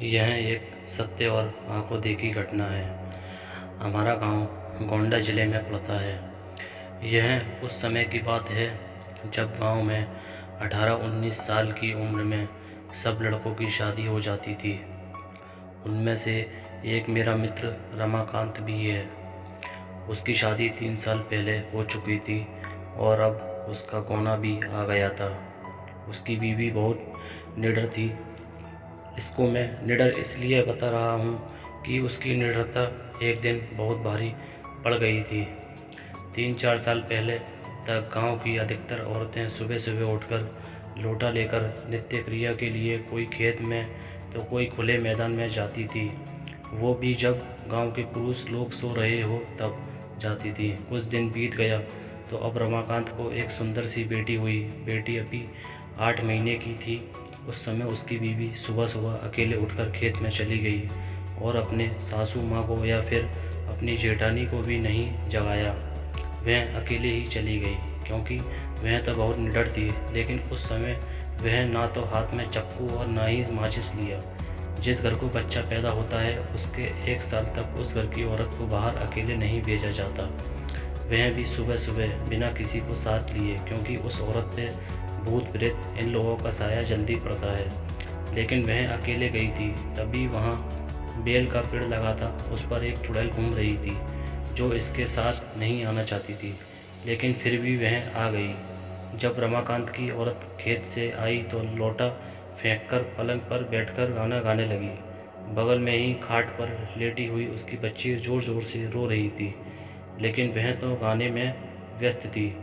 यह एक सत्य और आंखों देखी घटना है। हमारा गांव गोंडा ज़िले में पड़ता है। यह उस समय की बात है जब गांव में 18-19 साल की उम्र में सब लड़कों की शादी हो जाती थी। उनमें से एक मेरा मित्र रमाकांत भी है। उसकी शादी 3 साल पहले हो चुकी थी और अब उसका गौना भी आ गया था। उसकी बीवी बहुत निडर थी। इसको मैं निडर इसलिए बता रहा हूँ कि उसकी निडरता एक दिन बहुत भारी पड़ गई थी। 3-4 साल पहले तक गांव की अधिकतर औरतें सुबह सुबह उठकर लोटा लेकर नित्य क्रिया के लिए कोई खेत में तो कोई खुले मैदान में जाती थी। वो भी जब गांव के पुरुष लोग सो रहे हो तब जाती थी। कुछ दिन बीत गया तो अब रमाकांत को एक सुंदर सी बेटी हुई। बेटी अभी 8 महीने की थी। उस समय उसकी बीवी सुबह सुबह अकेले उठकर खेत में चली गई और अपने सासू माँ को या फिर अपनी जेठानी को भी नहीं जगाया। वह अकेले ही चली गई क्योंकि वह तो बहुत निडर थी। लेकिन उस समय वह ना तो हाथ में चक्कू और ना ही माचिस लिया। जिस घर को बच्चा पैदा होता है उसके 1 साल तक उस घर की औरत को बाहर अकेले नहीं भेजा जाता, वह भी सुबह सुबह बिना किसी को साथ लिए, क्योंकि उस औरत पे भूत प्रेत इन लोगों का साया जल्दी पड़ता है। लेकिन वह अकेले गई थी। तभी वहाँ बेल का पेड़ लगा था, उस पर एक चुड़ैल घूम रही थी जो इसके साथ नहीं आना चाहती थी, लेकिन फिर भी वह आ गई। जब रमाकांत की औरत खेत से आई तो लोटा फेंककर पलंग पर बैठकर गाना गाने लगी। बगल में ही खाट पर लेटी हुई उसकी बच्ची ज़ोर ज़ोर से रो रही थी, लेकिन वह तो गाने में व्यस्त थी,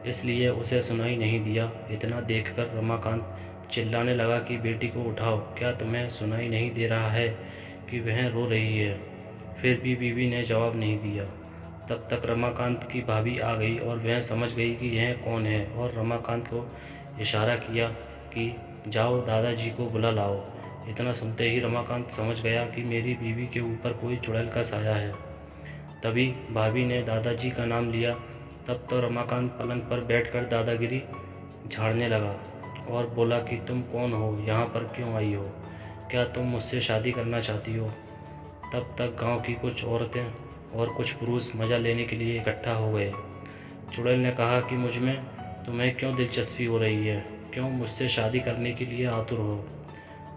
इसलिए उसे सुनाई नहीं दिया। इतना देखकर रमाकांत चिल्लाने लगा कि बेटी को उठाओ, क्या तुम्हें सुनाई नहीं दे रहा है कि वह रो रही है? फिर भी बीवी ने जवाब नहीं दिया। तब तक रमाकांत की भाभी आ गई और वह समझ गई कि यह कौन है और रमाकांत को इशारा किया कि जाओ दादाजी को बुला लाओ। इतना सुनते ही रमाकांत समझ गया कि मेरी बीवी के ऊपर कोई चुड़ैल का साया है। तभी भाभी ने दादाजी का नाम लिया। तब तो रमाकांत पलंग पर बैठकर दादागिरी झाड़ने लगा और बोला कि तुम कौन हो, यहाँ पर क्यों आई हो, क्या तुम मुझसे शादी करना चाहती हो? तब तक गांव की कुछ औरतें और कुछ पुरुष मज़ा लेने के लिए इकट्ठा हो गए। चुड़ैल ने कहा कि मुझ में तुम्हें क्यों दिलचस्पी हो रही है, क्यों मुझसे शादी करने के लिए आतुर हो?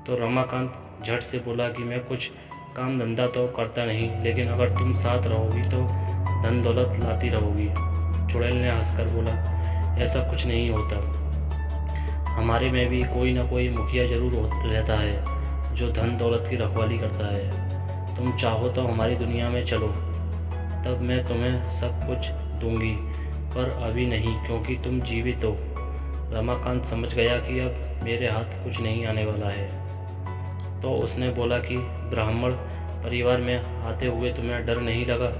तो रमाकांत झट से बोला कि मैं कुछ काम धंधा तो करता नहीं, लेकिन अगर तुम साथ रहोगी तो धन दौलत लाती रहोगी। चुड़ैल ने हंसकर बोला, ऐसा कुछ नहीं होता। हमारे में भी कोई ना कोई मुखिया जरूर रहता है जो धन दौलत की रखवाली करता है। तुम चाहो तो हमारी दुनिया में चलो, तब मैं तुम्हें सब कुछ दूंगी, पर अभी नहीं, क्योंकि तुम जीवित हो। रमाकांत समझ गया कि अब मेरे हाथ कुछ नहीं आने वाला है, तो उसने बोला कि ब्राह्मण परिवार में आते हुए तुम्हें डर नहीं लगा?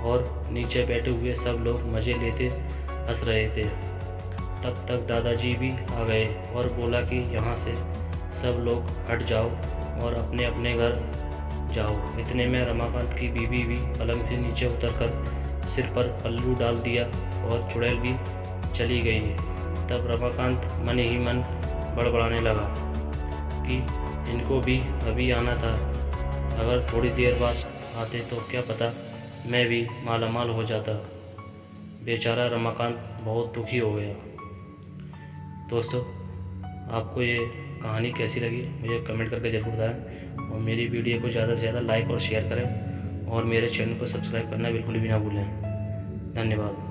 और नीचे बैठे हुए सब लोग मज़े लेते हंस रहे थे। तब तक दादाजी भी आ गए और बोला कि यहाँ से सब लोग हट जाओ और अपने अपने घर जाओ। इतने में रमाकांत की बीवी भी पलंग से नीचे उतरकर सिर पर पल्लू डाल दिया और चुड़ैल भी चली गई। तब रमाकांत मन ही मन बड़बड़ाने लगा कि इनको भी अभी आना था, अगर थोड़ी देर बाद आते तो क्या पता मैं भी मालामाल हो जाता। बेचारा रमाकांत बहुत दुखी हो गया। दोस्तों, आपको ये कहानी कैसी लगी मुझे कमेंट करके ज़रूर बताएं और मेरी वीडियो को ज़्यादा से ज़्यादा लाइक और शेयर करें और मेरे चैनल को सब्सक्राइब करना बिल्कुल भी ना भूलें। धन्यवाद।